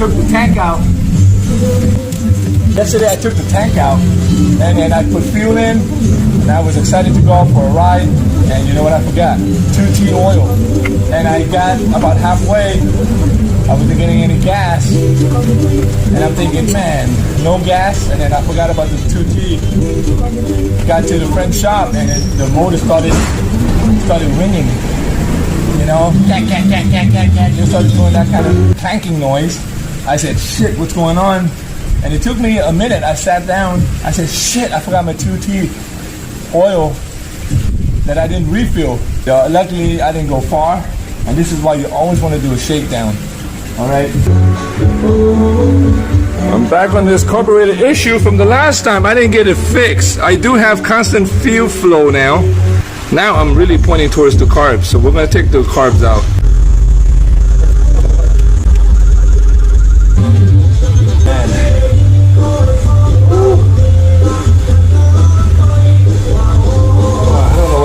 took the tank out. Yesterday I took the tank out, and then I put fuel in, and I was excited to go out for a ride, and you know what I forgot? 2T oil. And I got about halfway, I wasn't getting any gas, and I'm thinking, man, no gas, and then I forgot about the 2T. Got to the French shop, and the motor started ringing. You know, just started doing that kind of clanking noise. I said, shit, what's going on? And it took me a minute. I sat down. I said, shit, I forgot my 2T oil that I didn't refill. Luckily, I didn't go far. And this is why you always want to do a shakedown. All right. I'm back on this carburetor issue from the last time. I didn't get it fixed. I do have constant fuel flow now. Now I'm really pointing towards the carbs. So we're going to take those carbs out.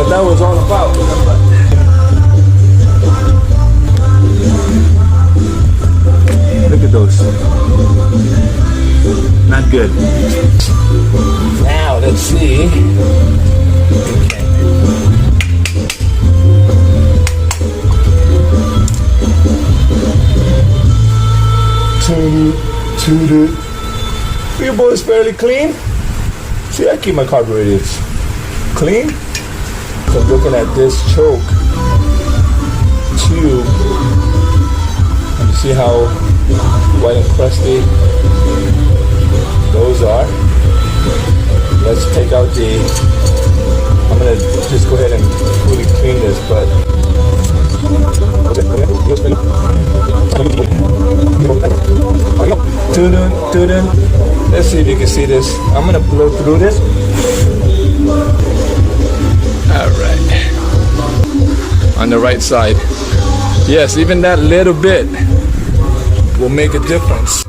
That was all about. Look at those. Not good. Now let's see. Okay. Fuel bowl is fairly clean. See, I keep my carburetors clean. So looking at this choke tube, and you see how white and crusty those are. Let's take out I'm gonna just go ahead and fully clean this, but let's see if you can see this. I'm gonna blow through this. All right, on the right side. Yes, even that little bit will make a difference.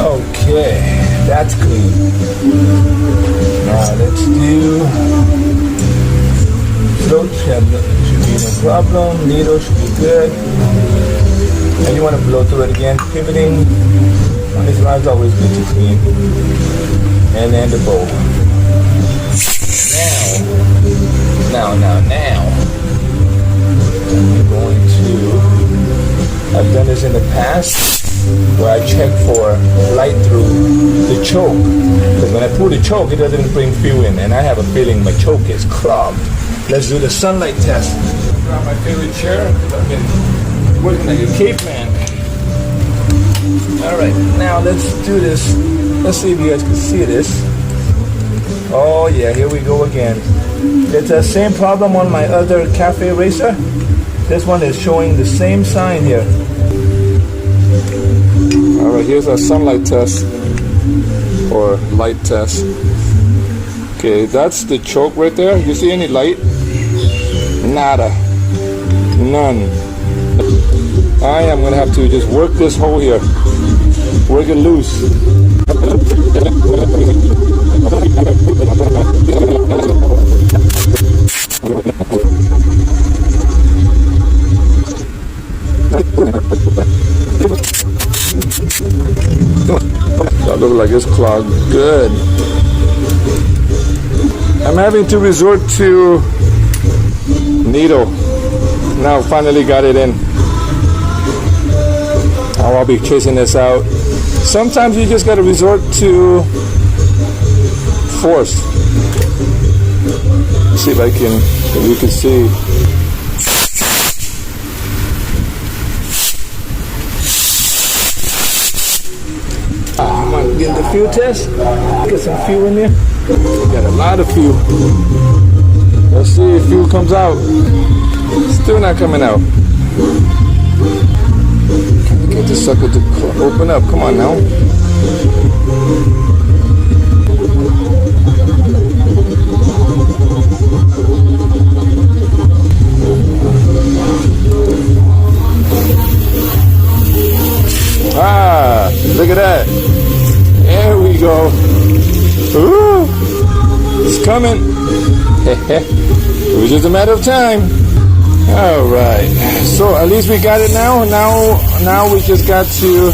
Okay, that's clean. Now let's do float. Should be no problem. Needle should be good. And you want to blow through it again, pivoting. This line's always good to clean. And then the bowl. Now. I'm going to, I've done this in the past where I check for light through the choke. Because when I pull the choke, it doesn't bring fuel in. And I have a feeling my choke is clogged. Let's do the sunlight test. Grab my favorite chair because I've been working like a caveman. Alright, now let's do this. Let's see if you guys can see this. Oh yeah, here we go again. It's the same problem on my other cafe racer. This one is showing the same sign here. Alright, here's our sunlight test. Or light test. Okay, that's the choke right there. You see any light? Nada. None. I am going to have to just work this hole here. Work it loose. That looks like it's clogged. Good. I'm having to resort to needle. Now finally got it in. I'll be chasing this out. Sometimes you just got to resort to force. Let's see if I can, if you can see. I'm going to get the fuel test. Get some fuel in there. We got a lot of fuel. Let's see if fuel comes out. Still not coming out. Get the sucker to open up. Come on now. Ah, look at that. There we go. Ooh, it's coming. It was just a matter of time. All right, so at least we got it now. Now we just got to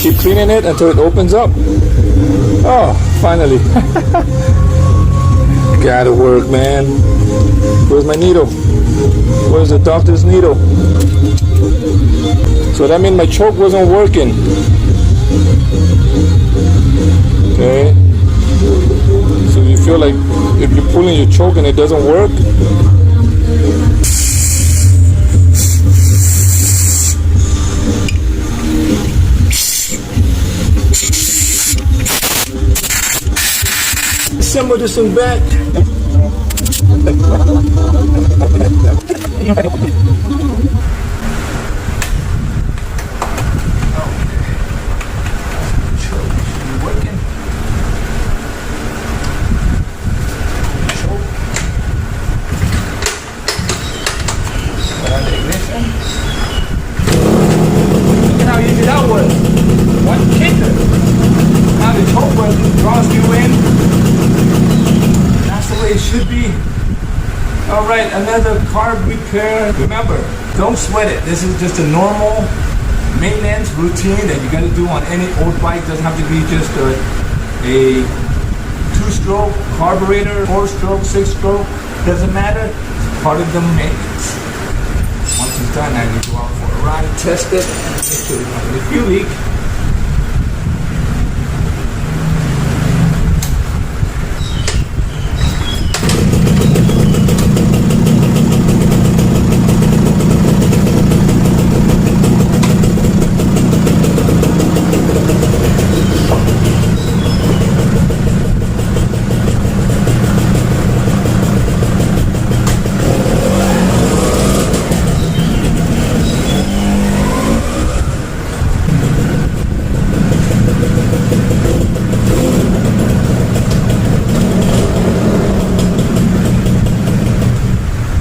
keep cleaning it until it opens up. Oh, finally. Gotta work, man. Where's my needle? Where's the doctor's needle? So that means my choke wasn't working. Okay. So you feel like if you're pulling your choke and it doesn't work, assemble this thing back. Look at how easy that was. One kicker. Now the choke draws you in. That's the way it should be. All right, another carb repair. Remember, don't sweat it. This is just a normal maintenance routine that you got to do on any old bike. Doesn't have to be just a 2-stroke carburetor, 4-stroke, 6-stroke. Doesn't matter. It's part of the maintenance. Once it's done, now you go out for a ride, test it, make sure if you leak,